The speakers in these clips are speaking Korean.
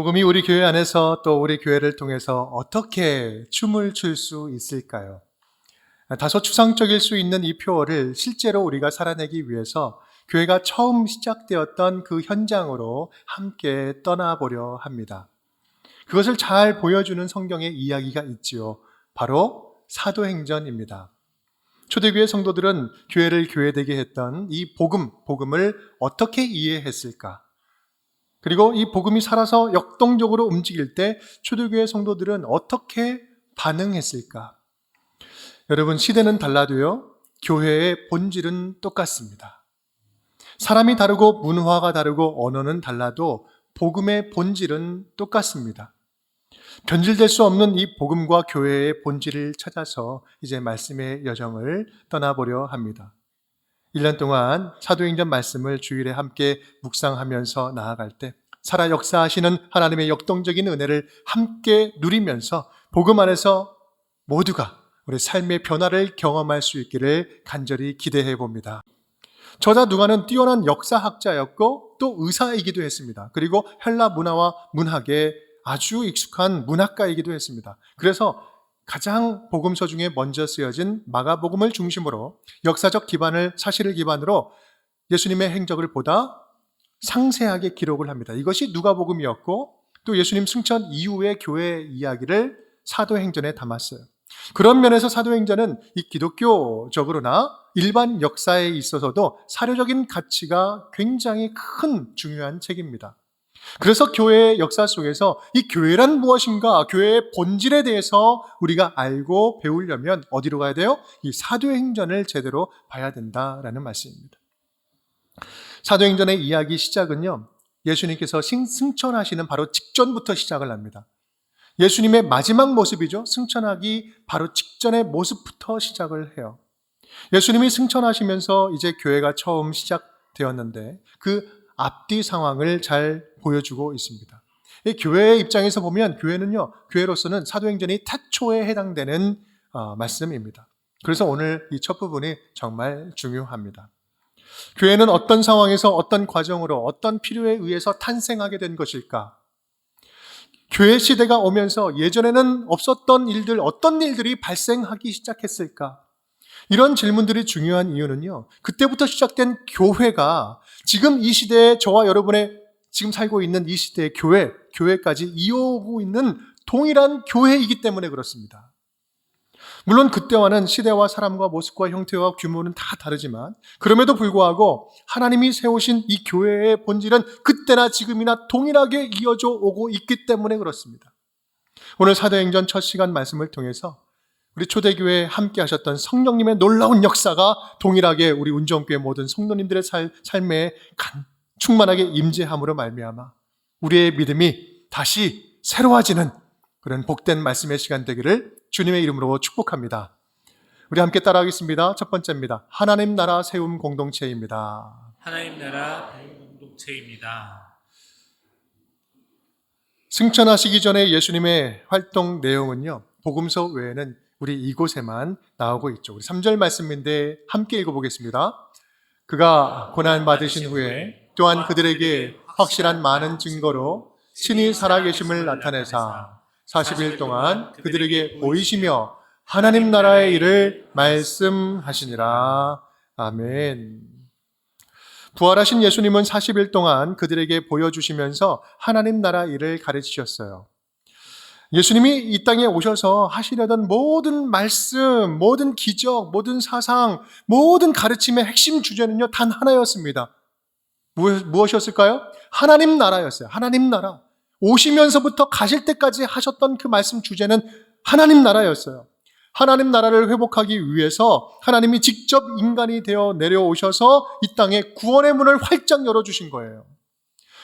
복음이 우리 교회 안에서 또 우리 교회를 통해서 어떻게 춤을 출 수 있을까요? 다소 추상적일 수 있는 이 표어를 실제로 우리가 살아내기 위해서 교회가 처음 시작되었던 그 현장으로 함께 떠나보려 합니다. 그것을 잘 보여주는 성경의 이야기가 있지요. 바로 사도행전입니다. 초대교회 성도들은 교회를 교회되게 했던 이 복음을 어떻게 이해했을까? 그리고 이 복음이 살아서 역동적으로 움직일 때 초대교회 성도들은 어떻게 반응했을까? 여러분, 시대는 달라도요, 교회의 본질은 똑같습니다. 사람이 다르고 문화가 다르고 언어는 달라도 복음의 본질은 똑같습니다. 변질될 수 없는 이 복음과 교회의 본질을 찾아서 이제 말씀의 여정을 떠나보려 합니다. 1년 동안 사도행전 말씀을 주일에 함께 묵상하면서 나아갈 때 살아 역사하시는 하나님의 역동적인 은혜를 함께 누리면서 복음 안에서 모두가 우리 삶의 변화를 경험할 수 있기를 간절히 기대해 봅니다. 저자 누가는 뛰어난 역사학자였고 또 의사이기도 했습니다. 그리고 헬라 문화와 문학에 아주 익숙한 문학가이기도 했습니다. 그래서 가장 복음서 중에 먼저 쓰여진 마가복음을 중심으로 역사적 사실을 기반으로 예수님의 행적을 보다 상세하게 기록을 합니다. 이것이 누가복음이었고 또 예수님 승천 이후의 교회 이야기를 사도행전에 담았어요. 그런 면에서 사도행전은 이 기독교적으로나 일반 역사에 있어서도 사료적인 가치가 굉장히 큰 중요한 책입니다. 그래서 교회의 역사 속에서 이 교회란 무엇인가, 교회의 본질에 대해서 우리가 알고 배우려면 어디로 가야 돼요? 이 사도행전을 제대로 봐야 된다라는 말씀입니다. 사도행전의 이야기 시작은요, 예수님께서 승천하시는 바로 직전부터 시작을 합니다. 예수님의 마지막 모습이죠. 승천하기 바로 직전의 모습부터 시작을 해요. 예수님이 승천하시면서 이제 교회가 처음 시작되었는데 그 앞뒤 상황을 잘 보여주고 있습니다. 이 교회의 입장에서 보면 교회로서는 사도행전이 태초에 해당되는 말씀입니다. 그래서 오늘 이 첫 부분이 정말 중요합니다. 교회는 어떤 상황에서 어떤 과정으로 어떤 필요에 의해서 탄생하게 된 것일까? 교회 시대가 오면서 예전에는 없었던 어떤 일들이 발생하기 시작했을까? 이런 질문들이 중요한 이유는요, 그때부터 시작된 교회가 지금 이 시대에 저와 여러분의 지금 살고 있는 이 시대의 교회까지 이어오고 있는 동일한 교회이기 때문에 그렇습니다. 물론 그때와는 시대와 사람과 모습과 형태와 규모는 다 다르지만 그럼에도 불구하고 하나님이 세우신 이 교회의 본질은 그때나 지금이나 동일하게 이어져 오고 있기 때문에 그렇습니다. 오늘 사도행전 첫 시간 말씀을 통해서 우리 초대교회에 함께 하셨던 성령님의 놀라운 역사가 동일하게 우리 운정교회 모든 성도님들의 삶에 충만하게 임재함으로 말미암아 우리의 믿음이 다시 새로워지는 그런 복된 말씀의 시간 되기를 주님의 이름으로 축복합니다. 우리 함께 따라하겠습니다. 첫 번째입니다. 하나님 나라 세움 공동체입니다. 하나님 나라 공동체입니다. 승천하시기 전에 예수님의 활동 내용은요, 복음서 외에는 우리 이곳에만 나오고 있죠. 우리 3절 말씀인데 함께 읽어보겠습니다. 그가 고난 받으신 후에 또한 그들에게 확실한 많은 증거로 친히 살아계심을 나타내사 40일 동안 그들에게 보이시며 하나님 나라의 일을 말씀하시니라. 아멘. 부활하신 예수님은 40일 동안 그들에게 보여주시면서 하나님 나라 일을 가르치셨어요. 예수님이 이 땅에 오셔서 하시려던 모든 말씀, 모든 기적, 모든 사상, 모든 가르침의 핵심 주제는요, 단 하나였습니다. 무엇이었을까요? 하나님 나라였어요. 하나님 나라. 오시면서부터 가실 때까지 하셨던 그 말씀 주제는 하나님 나라였어요. 하나님 나라를 회복하기 위해서 하나님이 직접 인간이 되어 내려오셔서 이 땅에 구원의 문을 활짝 열어주신 거예요.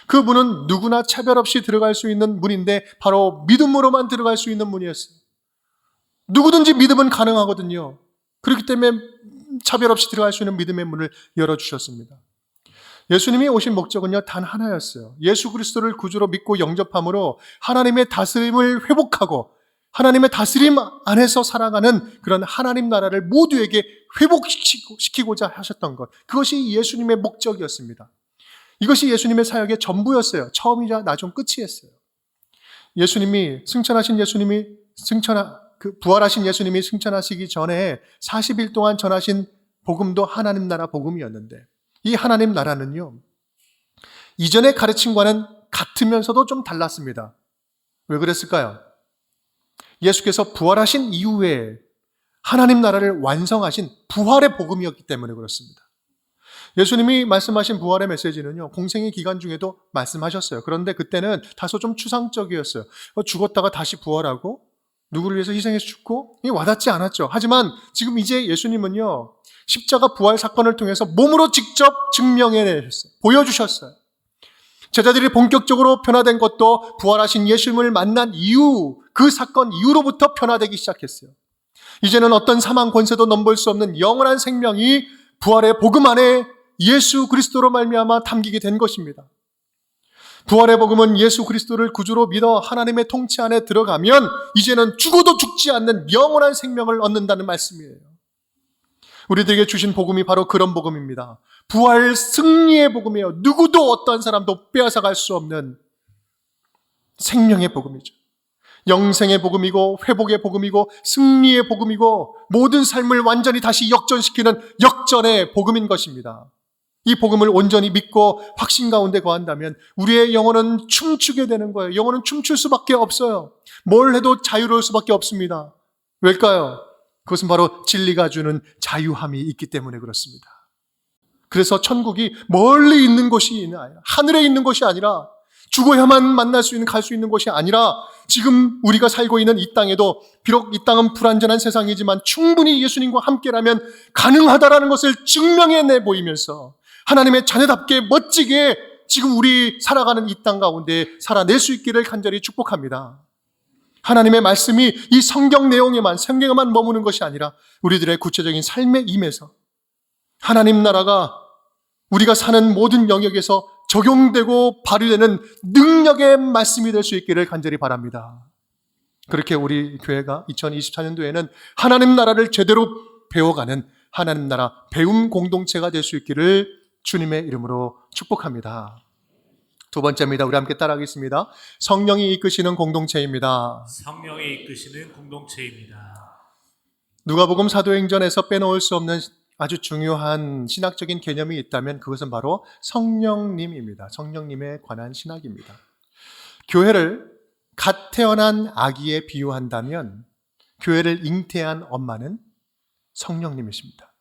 그 문은 누구나 차별 없이 들어갈 수 있는 문인데 바로 믿음으로만 들어갈 수 있는 문이었어요. 누구든지 믿음은 가능하거든요. 그렇기 때문에 차별 없이 들어갈 수 있는 믿음의 문을 열어주셨습니다. 예수님이 오신 목적은요, 단 하나였어요. 예수 그리스도를 구주로 믿고 영접함으로 하나님의 다스림을 회복하고 하나님의 다스림 안에서 살아가는 그런 하나님 나라를 모두에게 회복시키고자 하셨던 것. 그것이 예수님의 목적이었습니다. 이것이 예수님의 사역의 전부였어요. 처음이자 나중 끝이었어요. 부활하신 예수님이 승천하시기 전에 40일 동안 전하신 복음도 하나님 나라 복음이었는데, 이 하나님 나라는요, 이전의 가르침과는 같으면서도 좀 달랐습니다. 왜 그랬을까요? 예수께서 부활하신 이후에 하나님 나라를 완성하신 부활의 복음이었기 때문에 그렇습니다. 예수님이 말씀하신 부활의 메시지는요, 공생의 기간 중에도 말씀하셨어요. 그런데 그때는 다소 좀 추상적이었어요. 죽었다가 다시 부활하고 누구를 위해서 희생해서 죽고, 이게 와닿지 않았죠. 하지만 지금 이제 예수님은요, 십자가 부활 사건을 통해서 몸으로 직접 증명해내셨어요. 보여주셨어요. 제자들이 본격적으로 변화된 것도 부활하신 예수님을 만난 이후, 그 사건 이후로부터 변화되기 시작했어요. 이제는 어떤 사망 권세도 넘볼 수 없는 영원한 생명이 부활의 복음 안에 예수 그리스도로 말미암아 담기게 된 것입니다. 부활의 복음은 예수 그리스도를 구주로 믿어 하나님의 통치 안에 들어가면 이제는 죽어도 죽지 않는 영원한 생명을 얻는다는 말씀이에요. 우리들에게 주신 복음이 바로 그런 복음입니다. 부활 승리의 복음이에요. 누구도 어떤 사람도 빼앗아갈 수 없는 생명의 복음이죠. 영생의 복음이고 회복의 복음이고 승리의 복음이고 모든 삶을 완전히 다시 역전시키는 역전의 복음인 것입니다. 이 복음을 온전히 믿고 확신 가운데 거한다면 우리의 영혼은 춤추게 되는 거예요. 영혼은 춤출 수밖에 없어요. 뭘 해도 자유로울 수밖에 없습니다. 왜일까요? 그것은 바로 진리가 주는 자유함이 있기 때문에 그렇습니다. 그래서 천국이 멀리 있는 곳이 아니라, 하늘에 있는 것이 아니라, 죽어야만 만날 수 있는, 갈 수 있는 곳이 아니라, 지금 우리가 살고 있는 이 땅에도 비록 이 땅은 불완전한 세상이지만 충분히 예수님과 함께라면 가능하다라는 것을 증명해내 보이면서 하나님의 자녀답게 멋지게 지금 우리 살아가는 이 땅 가운데 살아낼 수 있기를 간절히 축복합니다. 하나님의 말씀이 이 성경에만 머무는 것이 아니라 우리들의 구체적인 삶에 임해서 하나님 나라가 우리가 사는 모든 영역에서 적용되고 발휘되는 능력의 말씀이 될 수 있기를 간절히 바랍니다. 그렇게 우리 교회가 2024년도에는 하나님 나라를 제대로 배워가는 하나님 나라 배움 공동체가 될 수 있기를 주님의 이름으로 축복합니다. 두 번째입니다. 우리 함께 따라하겠습니다. 성령이 이끄시는 공동체입니다. 성령이 이끄시는 공동체입니다. 누가복음 사도행전에서 빼놓을 수 없는 아주 중요한 신학적인 개념이 있다면 그것은 바로 성령님입니다. 성령님에 관한 신학입니다. 교회를 갓 태어난 아기에 비유한다면 교회를 잉태한 엄마는 성령님이십니다.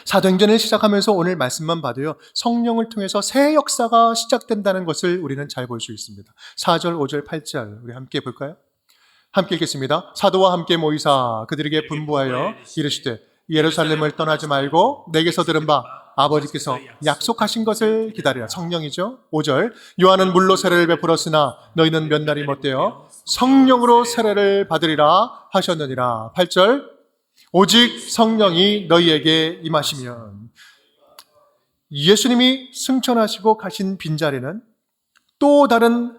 사도행전을 시작하면서 오늘 말씀만 봐도요, 성령을 통해서 새 역사가 시작된다는 것을 우리는 잘 볼 수 있습니다. 4절, 5절, 8절 우리 함께 볼까요? 함께 읽겠습니다. 사도와 함께 모이사 그들에게 분부하여 이르시되 예루살렘을 떠나지 말고 내게서 들은 바 아버지께서 약속하신 것을 기다리라. 성령이죠. 5절 요한은 물로 세례를 베풀었으나 너희는 몇 날이 못되어 성령으로 세례를 받으리라 하셨느니라. 8절 오직 성령이 너희에게 임하시면, 예수님이 승천하시고 가신 빈자리는 또 다른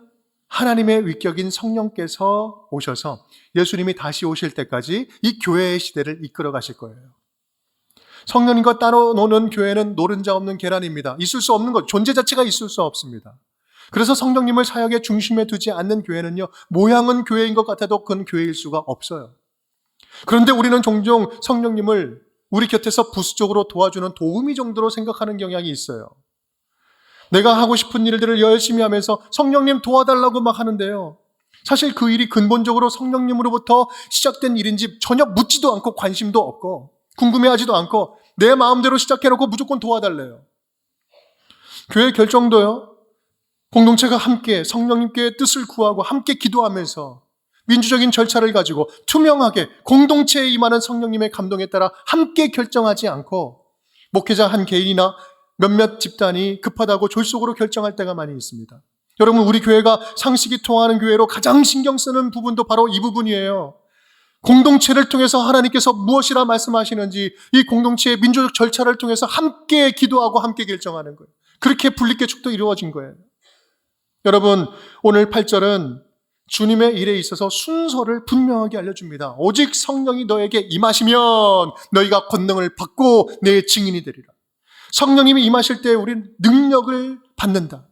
하나님의 위격인 성령께서 오셔서 예수님이 다시 오실 때까지 이 교회의 시대를 이끌어 가실 거예요. 성령님과 따로 노는 교회는 노른자 없는 계란입니다. 있을 수 없는 것, 존재 자체가 있을 수 없습니다. 그래서 성령님을 사역의 중심에 두지 않는 교회는요, 모양은 교회인 것 같아도 그건 교회일 수가 없어요. 그런데 우리는 종종 성령님을 우리 곁에서 부수적으로 도와주는 도우미 정도로 생각하는 경향이 있어요. 내가 하고 싶은 일들을 열심히 하면서 성령님 도와달라고 막 하는데요, 사실 그 일이 근본적으로 성령님으로부터 시작된 일인지 전혀 묻지도 않고 관심도 없고 궁금해하지도 않고 내 마음대로 시작해놓고 무조건 도와달래요. 교회 결정도요, 공동체가 함께 성령님께 뜻을 구하고 함께 기도하면서 민주적인 절차를 가지고 투명하게 공동체에 임하는 성령님의 감동에 따라 함께 결정하지 않고 목회자 한 개인이나 몇몇 집단이 급하다고 졸속으로 결정할 때가 많이 있습니다. 여러분, 우리 교회가 상식이 통하는 교회로 가장 신경 쓰는 부분도 바로 이 부분이에요. 공동체를 통해서 하나님께서 무엇이라 말씀하시는지 이 공동체의 민주적 절차를 통해서 함께 기도하고 함께 결정하는 거예요. 그렇게 분립개척도 이루어진 거예요. 여러분, 오늘 8절은 주님의 일에 있어서 순서를 분명하게 알려줍니다. 오직 성령이 너에게 임하시면 너희가 권능을 받고 내 증인이 되리라. 성령님이 임하실 때 우리는 능력을 받는다.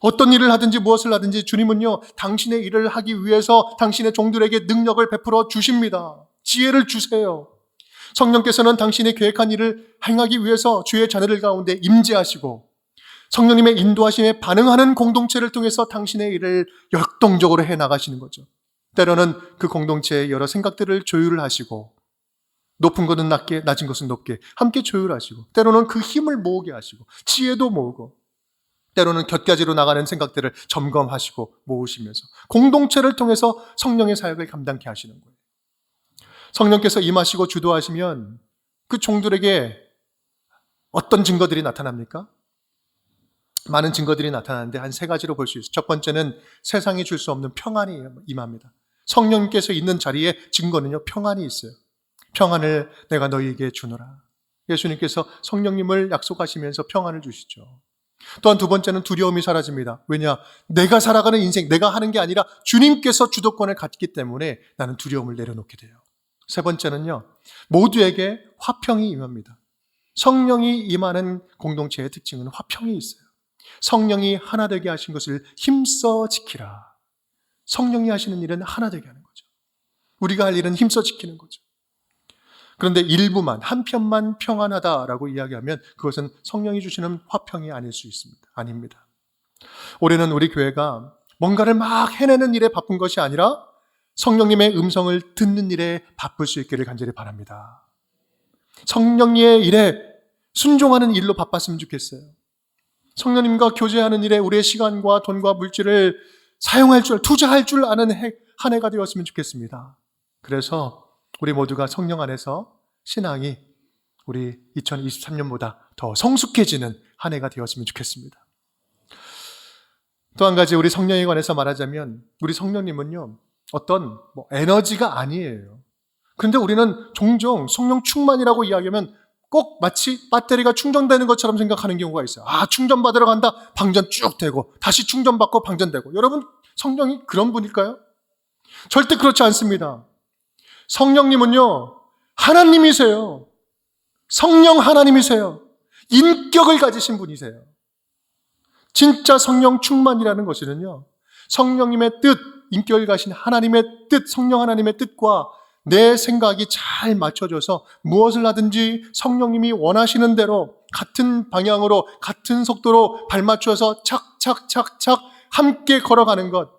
어떤 일을 하든지 무엇을 하든지 주님은요, 당신의 일을 하기 위해서 당신의 종들에게 능력을 베풀어 주십니다. 지혜를 주세요. 성령께서는 당신의 계획한 일을 행하기 위해서 주의 자녀들 가운데 임재하시고 성령님의 인도하심에 반응하는 공동체를 통해서 당신의 일을 역동적으로 해나가시는 거죠. 때로는 그 공동체의 여러 생각들을 조율을 하시고 높은 것은 낮게, 낮은 것은 높게 함께 조율하시고 때로는 그 힘을 모으게 하시고 지혜도 모으고 때로는 곁가지로 나가는 생각들을 점검하시고 모으시면서 공동체를 통해서 성령의 사역을 감당케 하시는 거예요. 성령께서 임하시고 주도하시면 그 종들에게 어떤 증거들이 나타납니까? 많은 증거들이 나타나는데 한 세 가지로 볼 수 있어요. 첫 번째는 세상이 줄 수 없는 평안이 임합니다. 성령께서 있는 자리에 증거는요, 평안이 있어요. 평안을 내가 너희에게 주노라. 예수님께서 성령님을 약속하시면서 평안을 주시죠. 또한 두 번째는 두려움이 사라집니다. 왜냐? 내가 살아가는 인생, 내가 하는 게 아니라 주님께서 주도권을 갖기 때문에 나는 두려움을 내려놓게 돼요. 세 번째는요, 모두에게 화평이 임합니다. 성령이 임하는 공동체의 특징은 화평이 있어요. 성령이 하나 되게 하신 것을 힘써 지키라. 성령이 하시는 일은 하나 되게 하는 거죠. 우리가 할 일은 힘써 지키는 거죠. 그런데 일부만, 한편만 평안하다라고 이야기하면 그것은 성령이 주시는 화평이 아닐 수 있습니다. 아닙니다. 올해는 우리 교회가 뭔가를 막 해내는 일에 바쁜 것이 아니라 성령님의 음성을 듣는 일에 바쁠 수 있기를 간절히 바랍니다. 성령의 일에 순종하는 일로 바빴으면 좋겠어요. 성령님과 교제하는 일에 우리의 시간과 돈과 물질을 사용할 줄, 투자할 줄 아는 한 해가 되었으면 좋겠습니다. 그래서 우리 모두가 성령 안에서 신앙이 우리 2023년보다 더 성숙해지는 한 해가 되었으면 좋겠습니다. 또 한 가지 우리 성령에 관해서 말하자면 우리 성령님은요, 어떤 에너지가 아니에요. 그런데 우리는 종종 성령 충만이라고 이야기하면 꼭 마치 배터리가 충전되는 것처럼 생각하는 경우가 있어요. 아, 충전받으러 간다. 방전 쭉 되고 다시 충전받고 방전되고. 여러분, 성령이 그런 분일까요? 절대 그렇지 않습니다. 성령님은요, 하나님이세요. 성령 하나님이세요. 인격을 가지신 분이세요. 진짜 성령 충만이라는 것은요, 성령님의 뜻, 인격을 가신 하나님의 뜻, 성령 하나님의 뜻과 내 생각이 잘 맞춰져서 무엇을 하든지 성령님이 원하시는 대로 같은 방향으로 같은 속도로 발맞춰서 착착착착 함께 걸어가는 것.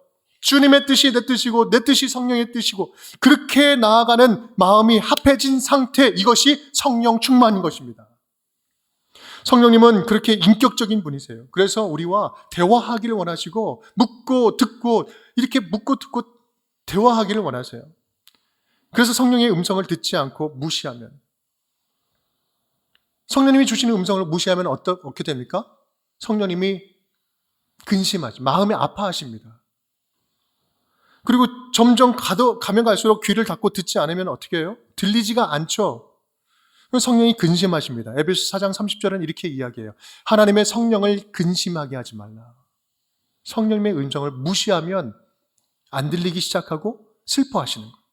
주님의 뜻이 내 뜻이고 내 뜻이 성령의 뜻이고 그렇게 나아가는 마음이 합해진 상태, 이것이 성령 충만인 것입니다. 성령님은 그렇게 인격적인 분이세요. 그래서 우리와 대화하기를 원하시고 묻고 듣고 이렇게 묻고 듣고 대화하기를 원하세요. 그래서 성령의 음성을 듣지 않고 무시하면, 성령님이 주시는 음성을 무시하면 어떻게 됩니까? 성령님이 근심하지, 마음이 아파하십니다. 그리고 점점 가면 갈수록 귀를 닫고 듣지 않으면 어떻게 해요? 들리지가 않죠. 성령이 근심하십니다. 에베소 4장 30절은 이렇게 이야기해요. 하나님의 성령을 근심하게 하지 말라. 성령님의 음성을 무시하면 안 들리기 시작하고 슬퍼하시는 거예요.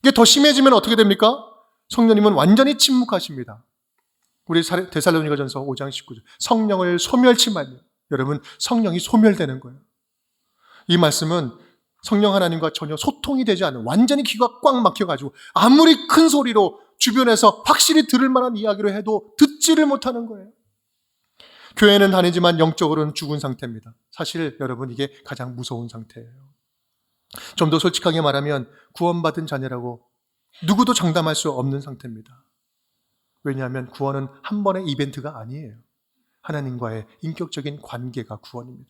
이게 더 심해지면 어떻게 됩니까? 성령님은 완전히 침묵하십니다. 우리 데살로니가전서 5장 19절. 성령을 소멸치 말며. 여러분, 성령이 소멸되는 거예요. 이 말씀은 성령 하나님과 전혀 소통이 되지 않는, 완전히 귀가 꽉 막혀가지고 아무리 큰 소리로 주변에서 확실히 들을 만한 이야기로 해도 듣지를 못하는 거예요. 교회는 다니지만 영적으로는 죽은 상태입니다. 사실 여러분, 이게 가장 무서운 상태예요. 좀 더 솔직하게 말하면 구원받은 자녀라고 누구도 장담할 수 없는 상태입니다. 왜냐하면 구원은 한 번의 이벤트가 아니에요. 하나님과의 인격적인 관계가 구원입니다.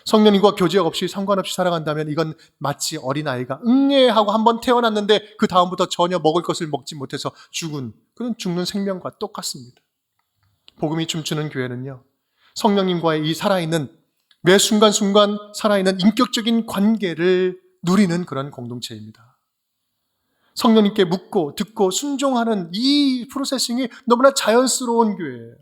성령님과 교제 없이 상관없이 살아간다면 이건 마치 어린아이가 응애하고 한번 태어났는데 그 다음부터 전혀 먹을 것을 먹지 못해서 그런 죽는 생명과 똑같습니다. 복음이 춤추는 교회는요, 성령님과의 이 살아있는, 매 순간순간 살아있는 인격적인 관계를 누리는 그런 공동체입니다. 성령님께 묻고 듣고 순종하는 이 프로세싱이 너무나 자연스러운 교회예요.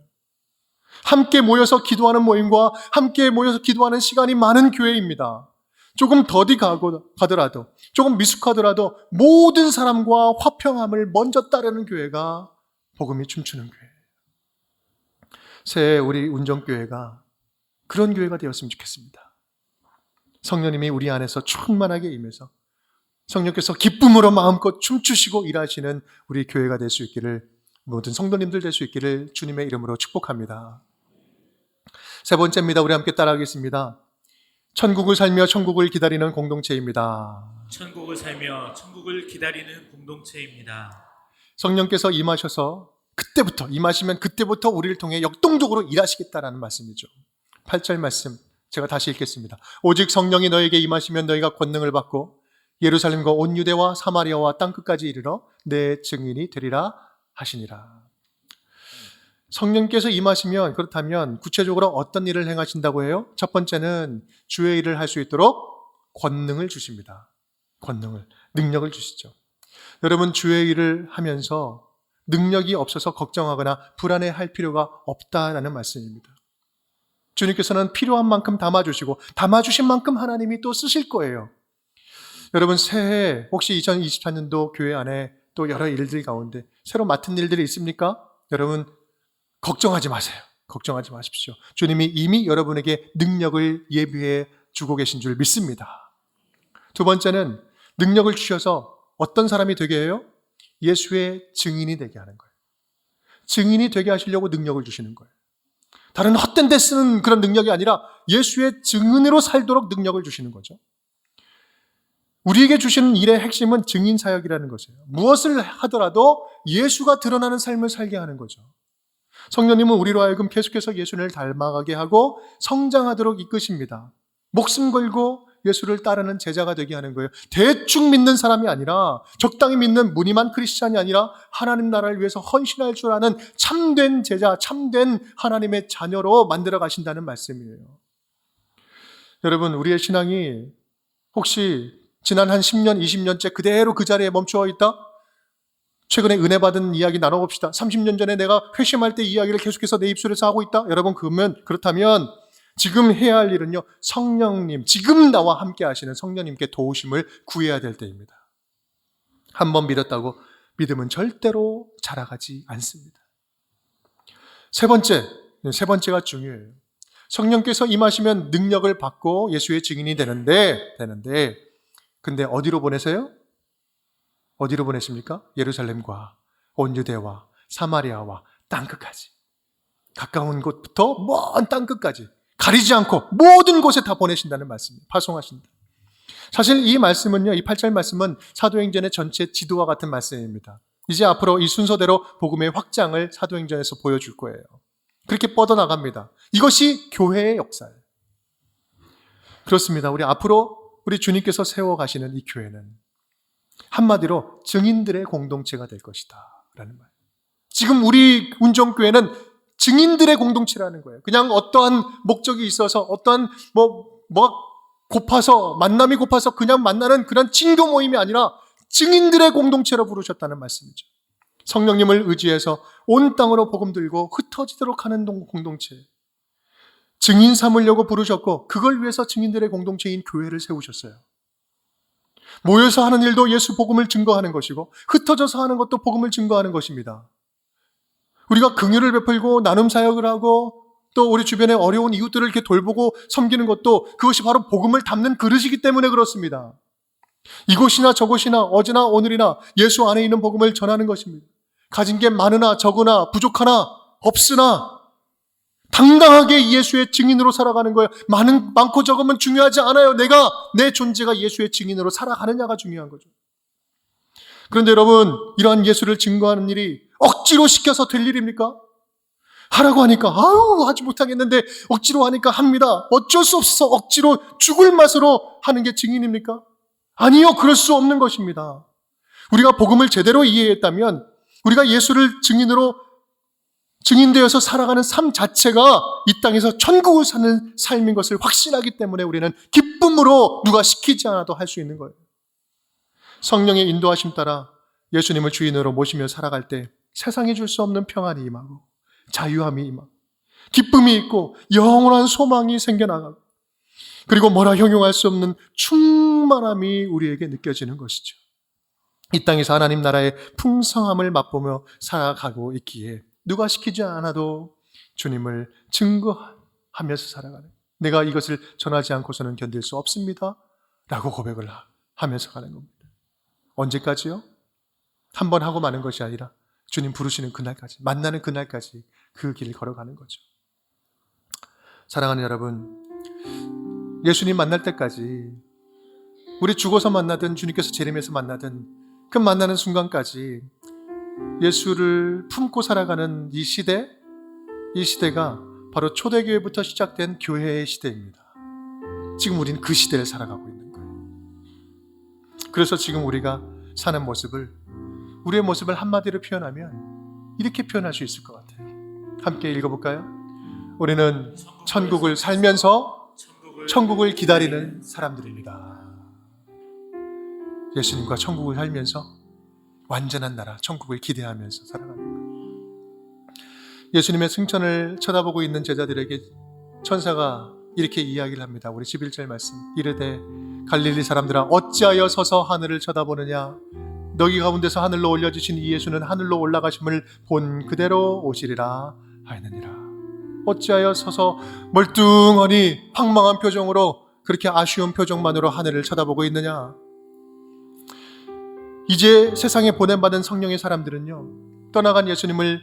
함께 모여서 기도하는 모임과 함께 모여서 기도하는 시간이 많은 교회입니다. 조금 더디 가더라도, 조금 미숙하더라도 모든 사람과 화평함을 먼저 따르는 교회가 복음이 춤추는 교회예요. 새해 우리 운정교회가 그런 교회가 되었으면 좋겠습니다. 성령님이 우리 안에서 충만하게 임해서 성령께서 기쁨으로 마음껏 춤추시고 일하시는 우리 교회가 될 수 있기를, 모든 성도님들 될 수 있기를 주님의 이름으로 축복합니다. 세 번째입니다. 우리 함께 따라하겠습니다. 천국을 살며 천국을 기다리는 공동체입니다. 천국을 살며 천국을 기다리는 공동체입니다. 성령께서 임하셔서 임하시면 그때부터 우리를 통해 역동적으로 일하시겠다라는 말씀이죠. 8절 말씀 제가 다시 읽겠습니다. 오직 성령이 너에게 임하시면 너희가 권능을 받고 예루살렘과 온 유대와 사마리아와 땅끝까지 이르러 내 증인이 되리라 하시니라. 성령께서 임하시면, 그렇다면 구체적으로 어떤 일을 행하신다고 해요? 첫 번째는 주의 일을 할 수 있도록 권능을 주십니다. 능력을 주시죠. 여러분, 주의 일을 하면서 능력이 없어서 걱정하거나 불안해할 필요가 없다라는 말씀입니다. 주님께서는 필요한 만큼 담아주시고 담아주신 만큼 하나님이 또 쓰실 거예요. 여러분, 새해 혹시 2024년도 교회 안에 또 여러 일들 가운데 새로 맡은 일들이 있습니까? 여러분, 걱정하지 마세요. 걱정하지 마십시오. 주님이 이미 여러분에게 능력을 예비해 주고 계신 줄 믿습니다. 두 번째는 능력을 주셔서 어떤 사람이 되게 해요? 예수의 증인이 되게 하는 거예요. 증인이 되게 하시려고 능력을 주시는 거예요. 다른 헛된 데 쓰는 그런 능력이 아니라 예수의 증인으로 살도록 능력을 주시는 거죠. 우리에게 주시는 일의 핵심은 증인 사역이라는 것이에요. 무엇을 하더라도 예수가 드러나는 삶을 살게 하는 거죠. 성령님은 우리로 하여금 계속해서 예수를 닮아가게 하고 성장하도록 이끄십니다. 목숨 걸고 예수를 따르는 제자가 되게 하는 거예요. 대충 믿는 사람이 아니라, 적당히 믿는 무늬만 크리스찬이 아니라 하나님 나라를 위해서 헌신할 줄 아는 참된 제자, 참된 하나님의 자녀로 만들어 가신다는 말씀이에요. 여러분, 우리의 신앙이 혹시 지난 한 10년, 20년째 그대로 그 자리에 멈추어 있다? 최근에 은혜 받은 이야기 나눠봅시다. 30년 전에 내가 회심할 때 이야기를 계속해서 내 입술에서 하고 있다? 여러분, 그렇다면 지금 해야 할 일은요, 성령님, 지금 나와 함께 하시는 성령님께 도우심을 구해야 될 때입니다. 한번 믿었다고 믿음은 절대로 자라가지 않습니다. 세 번째가 중요해요. 성령께서 임하시면 능력을 받고 예수의 증인이 되는데 근데 어디로 보내세요? 어디로 보내십니까? 예루살렘과 온 유대와 사마리아와 땅끝까지, 가까운 곳부터 먼 땅끝까지 가리지 않고 모든 곳에 다 보내신다는 말씀입니다. 파송하신다. 사실 이 말씀은요, 이 8절 말씀은 사도행전의 전체 지도와 같은 말씀입니다. 이제 앞으로 이 순서대로 복음의 확장을 사도행전에서 보여줄 거예요. 그렇게 뻗어나갑니다. 이것이 교회의 역사예요. 그렇습니다. 우리 주님께서 세워가시는 이 교회는 한마디로 증인들의 공동체가 될 것이다 라는 말. 지금 우리 운정교회는 증인들의 공동체라는 거예요. 그냥 어떠한 목적이 있어서, 어떠한 만남이 고파서 그냥 만나는 그런 친교 모임이 아니라 증인들의 공동체로 부르셨다는 말씀이죠. 성령님을 의지해서 온 땅으로 복음 들고 흩어지도록 하는 공동체, 증인 삼으려고 부르셨고, 그걸 위해서 증인들의 공동체인 교회를 세우셨어요. 모여서 하는 일도 예수 복음을 증거하는 것이고, 흩어져서 하는 것도 복음을 증거하는 것입니다. 우리가 긍휼을 베풀고 나눔 사역을 하고 또 우리 주변에 어려운 이웃들을 이렇게 돌보고 섬기는 것도 그것이 바로 복음을 담는 그릇이기 때문에 그렇습니다. 이곳이나 저곳이나 어제나 오늘이나 예수 안에 있는 복음을 전하는 것입니다. 가진 게 많으나 적으나 부족하나 없으나 당당하게 예수의 증인으로 살아가는 거예요. 많고 적으면 중요하지 않아요. 내 존재가 예수의 증인으로 살아가느냐가 중요한 거죠. 그런데 여러분, 이러한 예수를 증거하는 일이 억지로 시켜서 될 일입니까? 하라고 하니까 하지 못하겠는데 억지로 하니까 합니다. 어쩔 수 없어서 억지로 죽을 맛으로 하는 게 증인입니까? 아니요, 그럴 수 없는 것입니다. 우리가 복음을 제대로 이해했다면 우리가 예수를 증인되어서 살아가는 삶 자체가 이 땅에서 천국을 사는 삶인 것을 확신하기 때문에 우리는 기쁨으로 누가 시키지 않아도 할 수 있는 거예요. 성령의 인도하심 따라 예수님을 주인으로 모시며 살아갈 때 세상이 줄 수 없는 평안이 임하고 자유함이 임하고 기쁨이 있고 영원한 소망이 생겨나가고, 그리고 뭐라 형용할 수 없는 충만함이 우리에게 느껴지는 것이죠. 이 땅에서 하나님 나라의 풍성함을 맛보며 살아가고 있기에 누가 시키지 않아도 주님을 증거하면서 살아가는, 내가 이것을 전하지 않고서는 견딜 수 없습니다. 라고 고백을 하면서 가는 겁니다. 언제까지요? 한 번 하고 마는 것이 아니라 주님 부르시는 그날까지, 만나는 그날까지 그 길을 걸어가는 거죠. 사랑하는 여러분, 예수님 만날 때까지 우리 죽어서 만나든 주님께서 재림해서 만나든 그 만나는 순간까지 예수를 품고 살아가는 이 시대가 바로 초대교회부터 시작된 교회의 시대입니다. 지금 우리는 그 시대를 살아가고 있는 거예요. 그래서 지금 우리가 사는 모습을, 우리의 모습을 한마디로 표현하면 이렇게 표현할 수 있을 것 같아요. 함께 읽어볼까요? 우리는 천국을 살면서 천국을 기다리는 사람들입니다. 예수님과 천국을 살면서 완전한 나라, 천국을 기대하면서 살아가는 거예요. 예수님의 승천을 쳐다보고 있는 제자들에게 천사가 이렇게 이야기를 합니다. 우리 11절 말씀. 이르되 갈릴리 사람들아 어찌하여 서서 하늘을 쳐다보느냐. 너희 가운데서 하늘로 올려주신 이 예수는 하늘로 올라가심을 본 그대로 오시리라 하였느니라. 어찌하여 서서 멀뚱하니 황망한 표정으로, 그렇게 아쉬운 표정만으로 하늘을 쳐다보고 있느냐. 이제 세상에 보냄받은 성령의 사람들은요, 떠나간 예수님을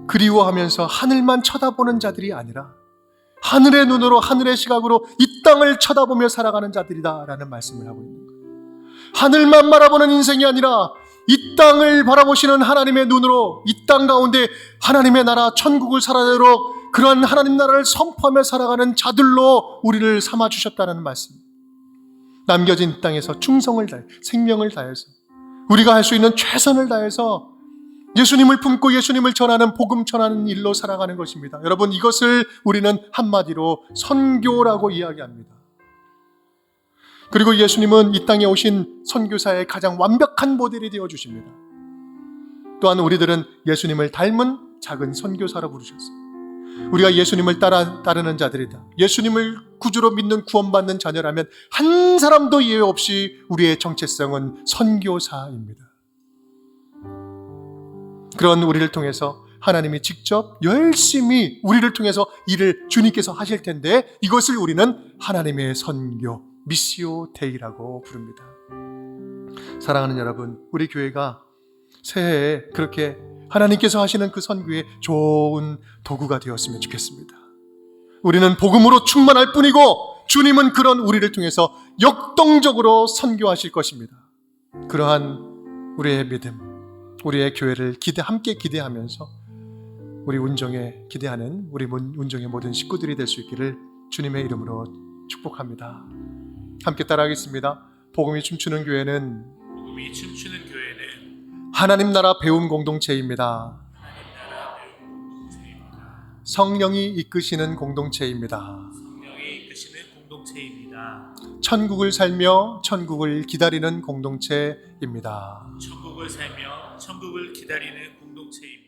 그리워하면서 하늘만 쳐다보는 자들이 아니라 하늘의 눈으로, 하늘의 시각으로 이 땅을 쳐다보며 살아가는 자들이다라는 말씀을 하고 있는 거예요. 하늘만 바라보는 인생이 아니라 이 땅을 바라보시는 하나님의 눈으로 이 땅 가운데 하나님의 나라, 천국을 살아내도록 그러한 하나님 나라를 선포하며 살아가는 자들로 우리를 삼아주셨다는 말씀. 남겨진 이 땅에서 충성을 다해, 생명을 다해서 우리가 할 수 있는 최선을 다해서 예수님을 품고 예수님을 전하는, 복음 전하는 일로 살아가는 것입니다. 여러분, 이것을 우리는 한마디로 선교라고 이야기합니다. 그리고 예수님은 이 땅에 오신 선교사의 가장 완벽한 모델이 되어주십니다. 또한 우리들은 예수님을 닮은 작은 선교사로 부르셨어요. 우리가 예수님을 따르는 자들이다, 예수님을 구주로 믿는 구원받는 자녀라면 한 사람도 예외 없이 우리의 정체성은 선교사입니다. 그런 우리를 통해서 하나님이 직접 열심히 우리를 통해서 일을 주님께서 하실 텐데, 이것을 우리는 하나님의 선교, 미시오 데이라고 부릅니다. 사랑하는 여러분, 우리 교회가 새해에 그렇게 하나님께서 하시는 그 선교의 좋은 도구가 되었으면 좋겠습니다. 우리는 복음으로 충만할 뿐이고 주님은 그런 우리를 통해서 역동적으로 선교하실 것입니다. 그러한 우리의 믿음, 우리의 교회를 함께 기대하면서 우리 운정에 기대하는 우리 운정의 모든 식구들이 될 수 있기를 주님의 이름으로 축복합니다. 함께 따라하겠습니다. 복음이 춤추는 교회는 하나님 나라 배움 공동체입니다. 성령이 이끄시는 공동체입니다. 천국을 살며 천국을 기다리는 공동체입니다. 천국을 살며 천국을 기다리는 공동체입니다.